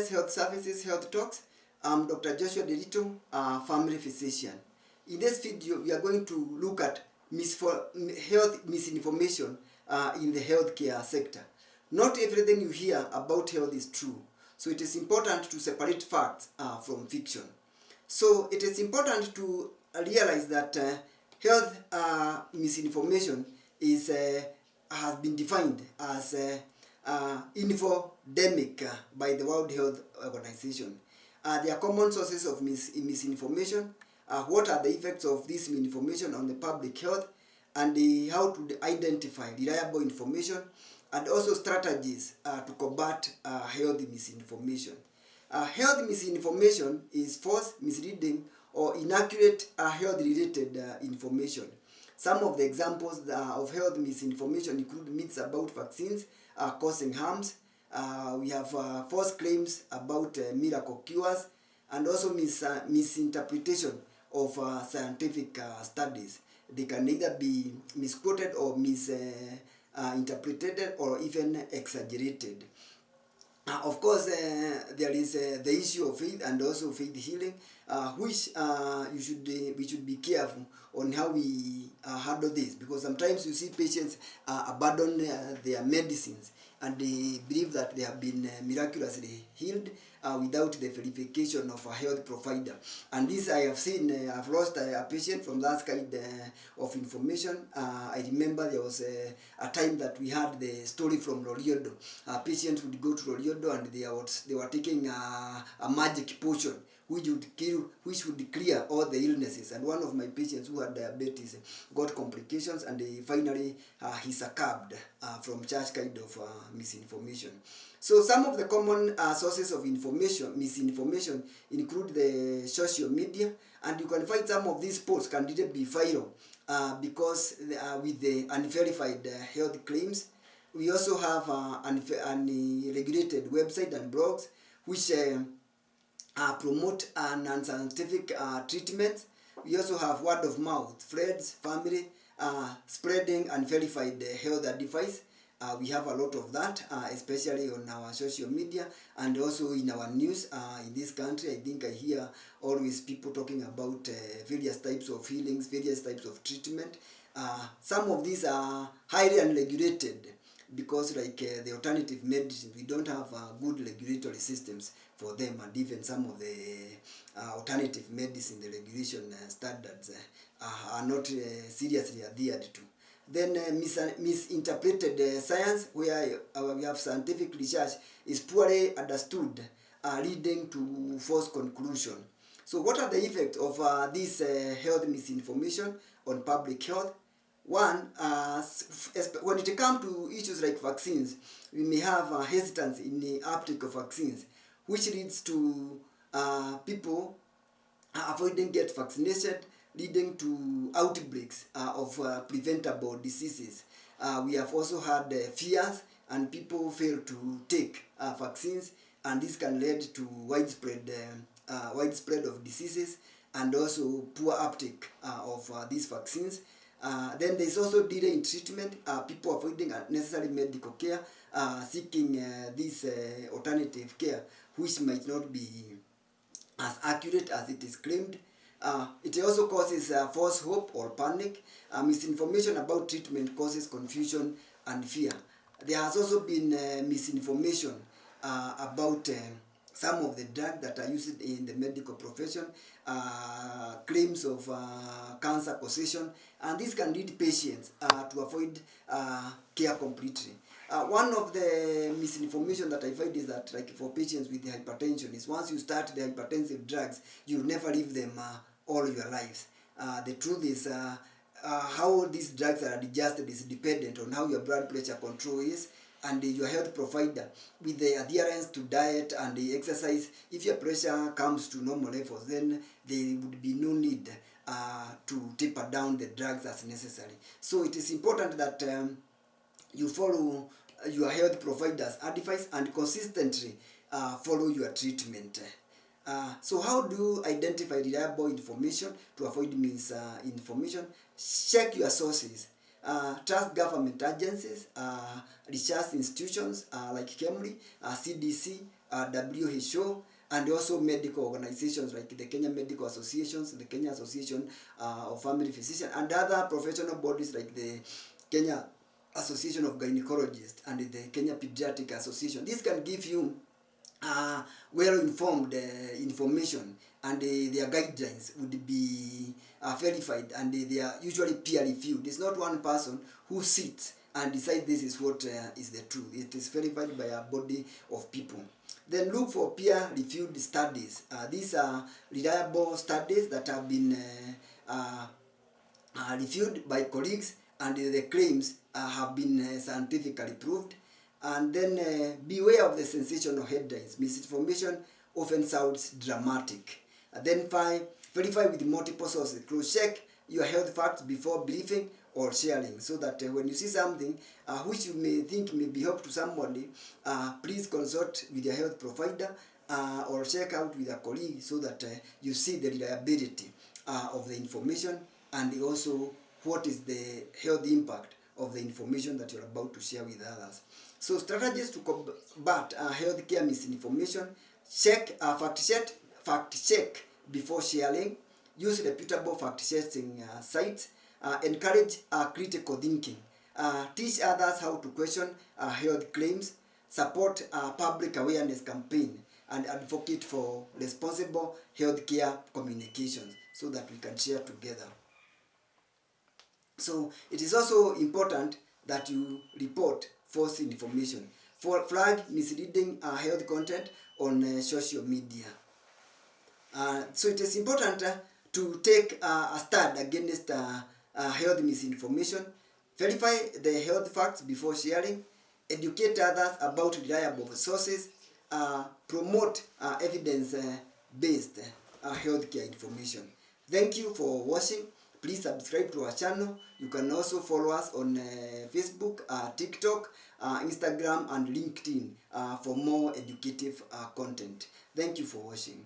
CBS Health Services Health Talks. I'm Dr. Joshua Derito, family physician. In this video, we are going to look at health misinformation in the healthcare sector. Not everything you hear about health is true, so it is important to separate facts from fiction. So it is important to realize that health misinformation has been defined as infodemic by the World Health Organization. There are common sources of misinformation. What are the effects of this misinformation on the public health, and how to identify reliable information, and also strategies to combat health misinformation. Health misinformation is false, misleading, or inaccurate health-related information. Some of the examples of health misinformation include myths about vaccines causing harms. We have false claims about miracle cures, and also misinterpretation of scientific studies. They can either be misquoted or misinterpreted or even exaggerated. Of course, there is the issue of faith and also faith healing, which we should be careful on how we handle this, because sometimes you see patients abandon their medicines and they believe that they have been miraculously healed without the verification of a health provider. And this I have seen. I've lost a patient from that kind of information. I remember there was a time that we had the story from Loriodo. Patients would go to Loriodo and they were taking a magic potion which would clear all the illnesses. And one of my patients who had diabetes got complications, and finally he succumbed from such kind of misinformation. So some of the common sources of misinformation include the social media, and you can find some of these posts can really be viral because with the unverified health claims. We also have unregulated website and blogs which promote unscientific treatments. We also have word of mouth, friends, family spreading unverified health advice. We have a lot of that, especially on our social media and also in our news. In this country, I think I hear always people talking about various types of healings, various types of treatment. Some of these are highly unregulated, because like the alternative medicine, we don't have good regulatory systems for them, and even some of the alternative medicine, the regulation standards are not seriously adhered to. Then misinterpreted science, where we have scientific research is poorly understood, leading to false conclusion. So what are the effects of this health misinformation on public health? One, when it comes to issues like vaccines, we may have hesitance in the uptake of vaccines, which leads to people avoiding get vaccinated, leading to outbreaks of preventable diseases. We have also had fears, and people fail to take vaccines, and this can lead to widespread of diseases and also poor uptake of these vaccines. Then there is also delay in treatment, people avoiding unnecessary medical care, seeking this alternative care, which might not be as accurate as it is claimed. It also causes false hope or panic. Misinformation about treatment causes confusion and fear. There has also been misinformation about some of the drugs that are used in the medical profession, claims of cancer causation, and this can lead patients to avoid care completely. One of the misinformation that I find is that, like for patients with hypertension, is once you start the hypertensive drugs, you'll never leave them all your lives. The truth is how these drugs are digested is dependent on how your blood pressure control is, and your health provider with the adherence to diet and the exercise. If your pressure comes to normal levels, then there would be no need to taper down the drugs as necessary. So it is important that you follow your health provider's advice and consistently follow your treatment. So how do you identify reliable information to avoid misinformation? Check your sources. Trust government agencies, research institutions like KEMRI, CDC, WHO, and also medical organizations like the Kenya Medical Associations, the Kenya Association of Family Physicians, and other professional bodies like the Kenya Association of Gynecologists and the Kenya Pediatric Association. This can give you well-informed information, and their guidelines would be verified, and they are usually peer-reviewed. It's not one person who sits and decides this is what is the truth. It is verified by a body of people. Then look for peer-reviewed studies. These are reliable studies that have been reviewed by colleagues, and the claims have been scientifically proved. And then beware of the sensational headlines. Misinformation often sounds dramatic. Then 5, verify with multiple sources. Cross-check your health facts before believing or sharing, so that when you see something which you may think may be helpful to somebody, please consult with your health provider or check out with a colleague, so that you see the reliability of the information, and also what is the health impact of the information that you're about to share with others. So strategies to combat healthcare misinformation: fact check before sharing, use reputable fact checking sites, encourage critical thinking, teach others how to question health claims, support public awareness campaign, and advocate for responsible healthcare communications, so that we can share together. So it is also important that you report false information. Flag misleading health content on social media. So it is important to take a stand against health misinformation. Verify the health facts before sharing. Educate others about reliable sources. Promote evidence-based healthcare information. Thank you for watching. Please subscribe to our channel. You can also follow us on Facebook, TikTok, Instagram, and LinkedIn for more educative content. Thank you for watching.